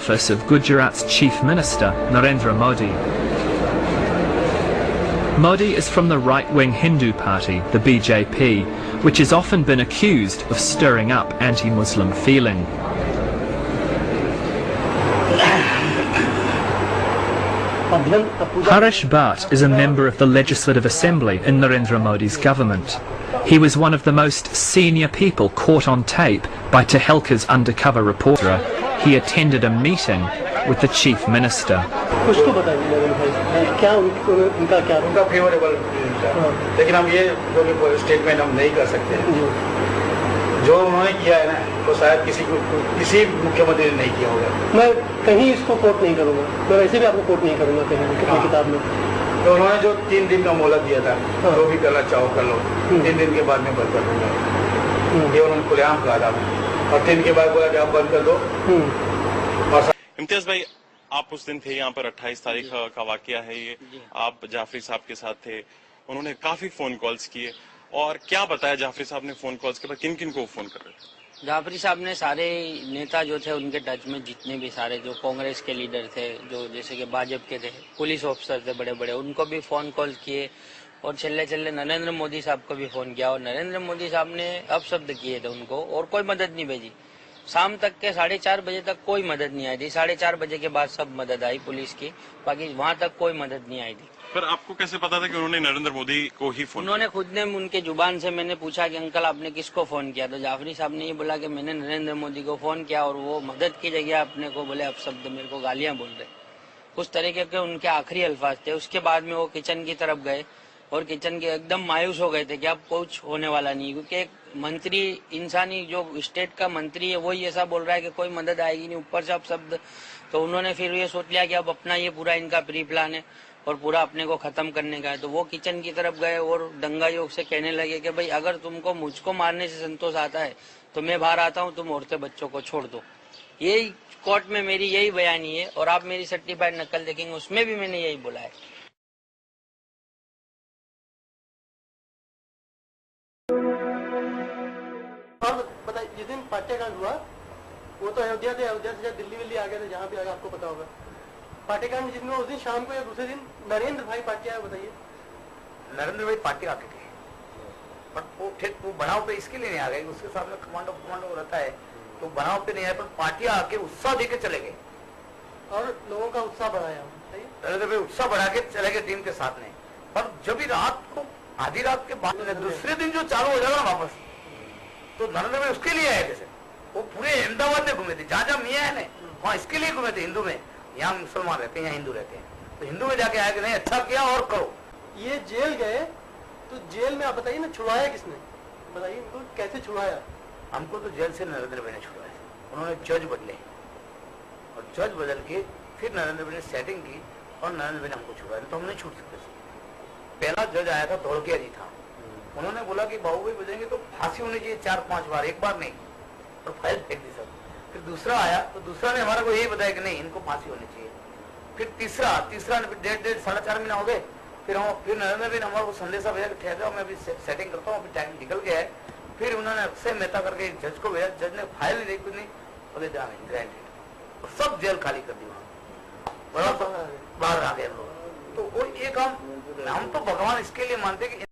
office of Gujarat's Chief Minister, Narendra Modi. Modi is from the right-wing Hindu party, the BJP, which has often been accused of stirring up anti-Muslim feeling. Harish Bhatt is a member of the Legislative Assembly in Narendra Modi's government. He was one of the most senior people caught on tape by Tehelka's undercover reporter. He attended a meeting with the Chief Minister. लेकिन हम ये statement हम नहीं कर सकते। जो उन्होंने किया है ना, वो शायद किसी मुख्यमंत्री ने नहीं किया होगा। मैं कहीं इसको कोट नहीं करूँगा, मैं वैसे भी आपको कोट नहीं करूँगा कहीं अपनी किताब में। तो उन्होंने जो 3 दिन का मोहलत दिया था, जो भी करना चाहो कर लो, 3 दिन के बाद में बंद कर दूंगा। ये उन्होंने खुलेआम कहा था, और 3 दिन के बाद बोला कि आप बंद कर दो। इम्तियाज भाई, आप उस दिन थे यहाँ पर, 28 तारीख का वाकया है ये, आप जाफरी साहब के साथ थे, उन्होंने काफी फोन कॉल्स किए, और क्या बताया जाफरी साहब ने फोन कॉल्स के बाद, किन किन को फोन कर रहे थे? जाफरी साहब ने सारे नेता जो थे उनके टच में, जितने भी सारे जो कांग्रेस के लीडर थे, जो जैसे कि भाजपा के थे, पुलिस ऑफिसर थे बड़े बड़े, उनको भी फोन कॉल किए, और चले नरेंद्र मोदी साहब को भी फोन किया, और नरेंद्र मोदी साहब ने अपशब्द किए थे उनको, और कोई मदद नहीं भेजी। शाम तक के 4:30 बजे तक कोई मदद नहीं आई थी। 4:30 बजे के बाद सब मदद आई पुलिस की, बाकी वहाँ तक कोई मदद नहीं आई थी। पर आपको कैसे पता था कि उन्होंने नरेंद्र मोदी को ही फोन? उन्होंने खुद ने, उनके जुबान से मैंने पूछा कि अंकल आपने किसको फोन किया, तो जाफरी साहब ने ये बोला कि मैंने नरेंद्र मोदी को फोन किया, और वो मदद की जगह अपने को बोले अपशब्द, मेरे को गालियां बोल रहे, उस तरीके के उनके आखिरी अल्फाज थे। उसके बाद में वो किचन की तरफ गए, और किचन के एकदम मायूस हो गए थे कि अब कुछ होने वाला नहीं, क्योंकि एक मंत्री, इंसानी जो स्टेट का मंत्री है, वही ऐसा बोल रहा है कि कोई मदद आएगी नहीं, ऊपर से अपशब्द। तो उन्होंने फिर ये सोच लिया कि अब अपना ये पूरा इनका प्री प्लान है और पूरा अपने को खत्म करने का है। तो वो किचन की तरफ गए और दंगा योग से कहने लगे कि भाई अगर तुमको मुझको मारने से संतोष आता है तो मैं बाहर आता हूँ, तुम औरतें बच्चों को छोड़ दो। यही कोर्ट में मेरी यही बयानी है, और आप मेरी सर्टिफाइड नकल देखेंगे, उसमें भी मैंने यही बोला है। बताइए, जिस दिन पाट्याकांड हुआ वो तो अयोध्या थे, अयोध्या से दिल्ली विल्ली आ गए थे, जहाँ भी आगे आपको पता होगा। पाट्याकांड जिस दिन उस दिन शाम को या दूसरे दिन नरेंद्र भाई पाटिया है, बताइए। नरेंद्र भाई पाटिया आके थे, पर वो बनाव पे इसके लिए नहीं आ गए, उसके सामने कमांडो रहता है, तो बनाव पे नहीं आए, पर पाटिया आके उत्साह देके चले गए, और लोगों का उत्साह बढ़ाया। नरेंद्र भाई उत्साह बढ़ा के चले गए टीम के साथ में। पर जब भी रात को, आधी रात के बाद दूसरे दिन जो चालू हो जाएगा वापस, तो नरेंद्र भाई उसके लिए आए थे। वो पूरे अहमदाबाद में घूमे थे, जहाँ मियाँ है ना, वहाँ इसके लिए घूमे थे। हिंदू में, यहाँ मुसलमान रहते हैं, यहाँ हिंदू रहते हैं, तो हिंदू में जाके आए कि नहीं अच्छा किया और करो। ये जेल गए, तो जेल में आप बताइए ना, छुड़ाया किसने, बताइए इनको कैसे छुड़ाया? हमको तो जेल से नरेंद्र भाई ने छुड़ाया। उन्होंने जज बदले, और जज बदल के फिर नरेंद्र भाई ने सेटिंग की, और नरेंद्र भाई ने हमको छुड़ाया, तो हम नहीं छूट सकते। पहला जज आया था, धोलकिया जी था, उन्होंने बोला कि बाबू भाई बजेंगे तो फांसी होनी चाहिए 4-5 बार, एक बार नहीं, और फाइल फेंक दी सब। फिर दूसरा आया, तो दूसरा ने हमारा को यही बताया कि नहीं इनको फांसी होनी चाहिए। फिर तीसरा ने फिर 1.5 साढ़े 4 महीना हो गए। फिर नरेंद्र भाई ने हमारे को संदेशा भेजा कि ठहर जाओ, मैं अभी सेटिंग करता हूँ, अभी टाइम निकल गया है। फिर उन्होंने अक्षय मेहता करके जज को भेजा, जज ने फाइल नहीं, कुछ नहीं, बोले जाने ग्रांटेड, सब जेल खाली कर दी, वहां बाहर आ गए लोग। तो वो ये काम हम तो भगवान इसके लिए मानते कि